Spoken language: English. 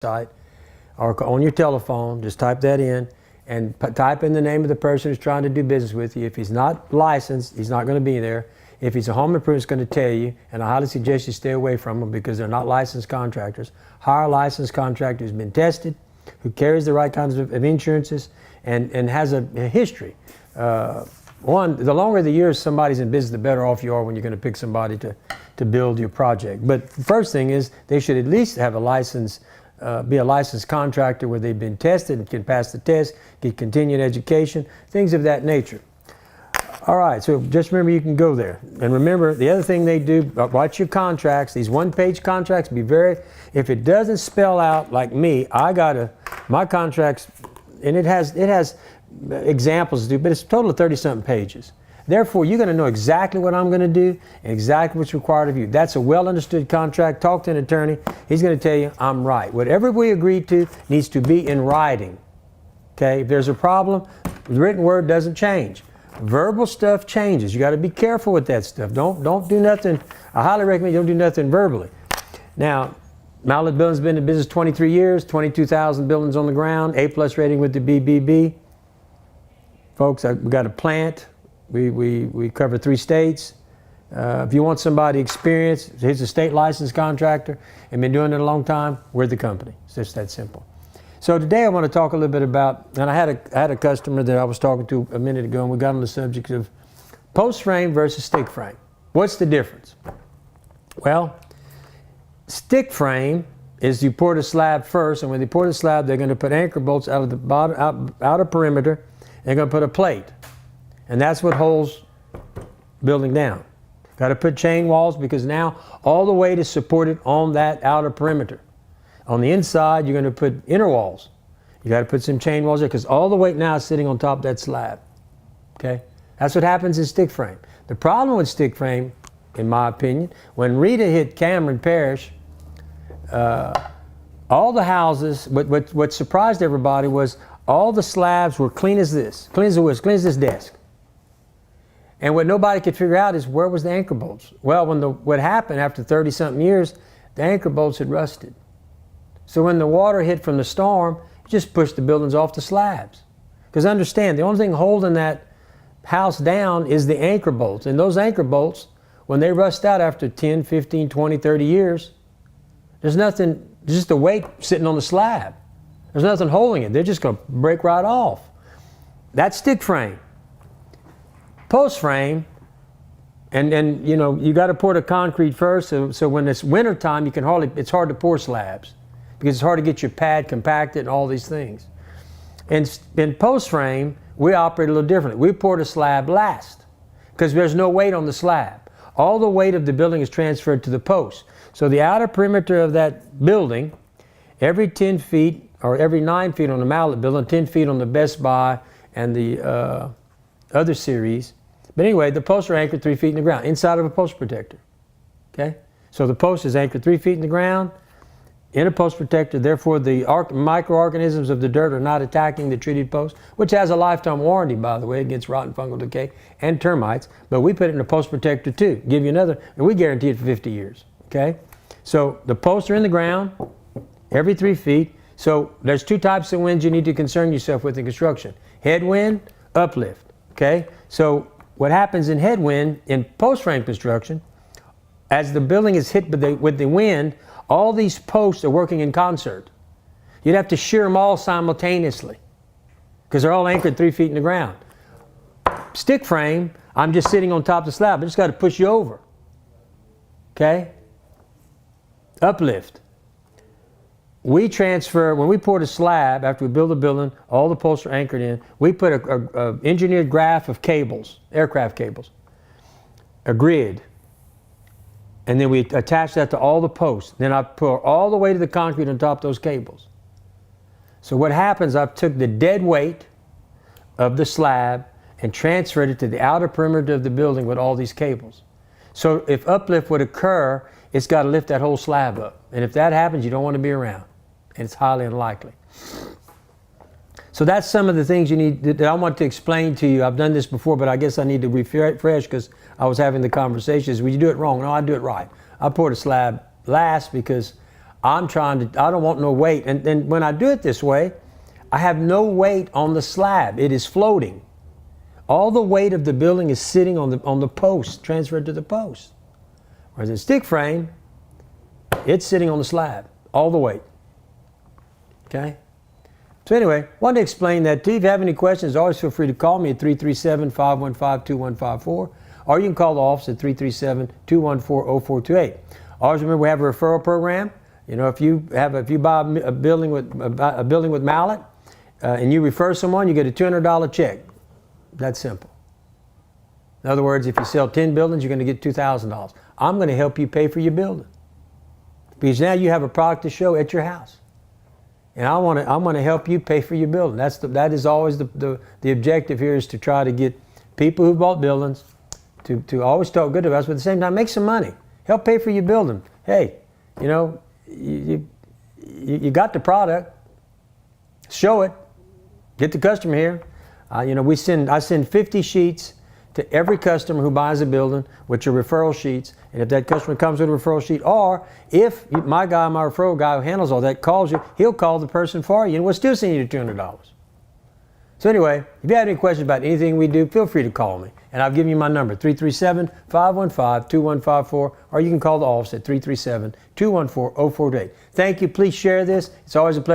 site or on your telephone, just type that in and type in the name of the person who's trying to do business with you. If he's not licensed, he's not going to be there. If he's a home improvement, it's going to tell you, and I highly suggest you stay away from them because they're not licensed contractors. Hire a licensed contractor who's been tested, who carries the right kinds of insurances, and has a history. The longer the years somebody's in business, the better off you are when you're going to pick somebody to build your project. But the first thing is they should at least have a license, be a licensed contractor where they've been tested and can pass the test, get continued education, things of that nature. All right, so just remember you can go there. And remember, the other thing they do, write your contracts, these one-page contracts, if it doesn't spell out like me, my contracts, and it has examples to do, but it's a total of 30-something pages. Therefore, you're going to know exactly what I'm going to do and exactly what's required of you. That's a well-understood contract. Talk to an attorney. He's going to tell you, I'm right. Whatever we agreed to needs to be in writing. Okay? If there's a problem, the written word doesn't change. Verbal stuff changes. You got to be careful with that stuff. Don't do nothing. I highly recommend you don't do nothing verbally. Now, Mallett Building's been in business 23 years, 22,000 buildings on the ground, A+ rating with the BBB. Folks, we got a plant. We cover 3 states. If you want somebody experienced, he's a state licensed contractor and been doing it a long time, we're the company. It's just that simple. So today I want to talk a little bit about, and I had a customer that I was talking to a minute ago, and we got on the subject of post frame versus stick frame. What's the difference? Well, stick frame is you pour the slab first, and when they pour the slab, they're going to put anchor bolts out of the bottom, outer perimeter. They're going to put a plate, and that's what holds building down. Got to put chain walls because now all the weight is supported on that outer perimeter. On the inside, you're going to put inner walls. You got to put some chain walls there because all the weight now is sitting on top of that slab. Okay, that's what happens in stick frame. The problem with stick frame, in my opinion, when Rita hit Cameron Parish, all the houses, what surprised everybody was all the slabs were clean as this, clean as this desk. And what nobody could figure out is where was the anchor bolts? Well, what happened after 30-something years, the anchor bolts had rusted. So when the water hit from the storm, it just pushed the buildings off the slabs. Because understand, the only thing holding that house down is the anchor bolts. And those anchor bolts, when they rust out after 10, 15, 20, 30 years, there's nothing, just the weight sitting on the slab. There's nothing holding it. They're just going to break right off. That's stick frame. Post frame, and you know, you got to pour the concrete first, so when it's winter time, it's hard to pour slabs because it's hard to get your pad compacted and all these things. And in post frame, we operate a little differently. We pour the slab last because there's no weight on the slab. All the weight of the building is transferred to the post. So the outer perimeter of that building, every 10 feet or every 9 feet on the Mallett building, 10 feet on the Best Buy and the other series. But anyway, the posts are anchored 3 feet in the ground, inside of a post protector. Okay? So the post is anchored 3 feet in the ground, in a post protector, therefore the microorganisms of the dirt are not attacking the treated post, which has a lifetime warranty, by the way, against rotten fungal decay and termites. But we put it in a post protector too, give you another, and we guarantee it for 50 years. Okay? So the posts are in the ground every 3 feet. So there's 2 types of winds you need to concern yourself with in construction. Headwind, uplift. Okay? So what happens in headwind in post frame construction, as the building is hit with the wind, all these posts are working in concert. You'd have to shear them all simultaneously because they're all anchored 3 feet in the ground. Stick frame, I'm just sitting on top of the slab. I just got to push you over. Okay? Uplift. We transfer, when we pour the slab, after we build the building, all the posts are anchored in, we put a engineered graph of cables, aircraft cables, a grid, and then we attach that to all the posts. Then I pour all the way to the concrete on top of those cables. So what happens, I took the dead weight of the slab and transferred it to the outer perimeter of the building with all these cables. So if uplift would occur, it's got to lift that whole slab up. And if that happens, you don't want to be around. And it's highly unlikely. So that's some of the things you need that I want to explain to you. I've done this before, but I guess I need to refresh because I was having the conversations. When you do it wrong, no, I do it right. I pour the slab last because I don't want no weight. And then when I do it this way, I have no weight on the slab. It is floating. All the weight of the building is sitting on the post, transferred to the post. Whereas in stick frame, it's sitting on the slab, all the weight. Okay? So anyway, wanted to explain that to you. If you have any questions, always feel free to call me at 337-515-2154, or you can call the office at 337-214-0428. Always remember, we have a referral program. You know, if you buy a building with Mallett, and you refer someone, you get a $200 check. That's simple. In other words, if you sell 10 buildings, you're going to get $2,000. I'm going to help you pay for your building, because now you have a product to show at your house. And I want to help you pay for your building. That is always the objective here, is to try to get people who bought buildings to always talk good about us, but at the same time make some money. Help pay for your building. Hey, you know, you got the product. Show it. Get the customer here. You know, I send 50 sheets to every customer who buys a building, which are referral sheets. And if that customer comes with a referral sheet, or if my referral guy who handles all that calls you, he'll call the person for you, and we'll still send you $200. So anyway, if you have any questions about anything we do, feel free to call me. And I've given you my number, 337-515-2154, or you can call the office at 337-214-0428. Thank you. Please share this. It's always a pleasure.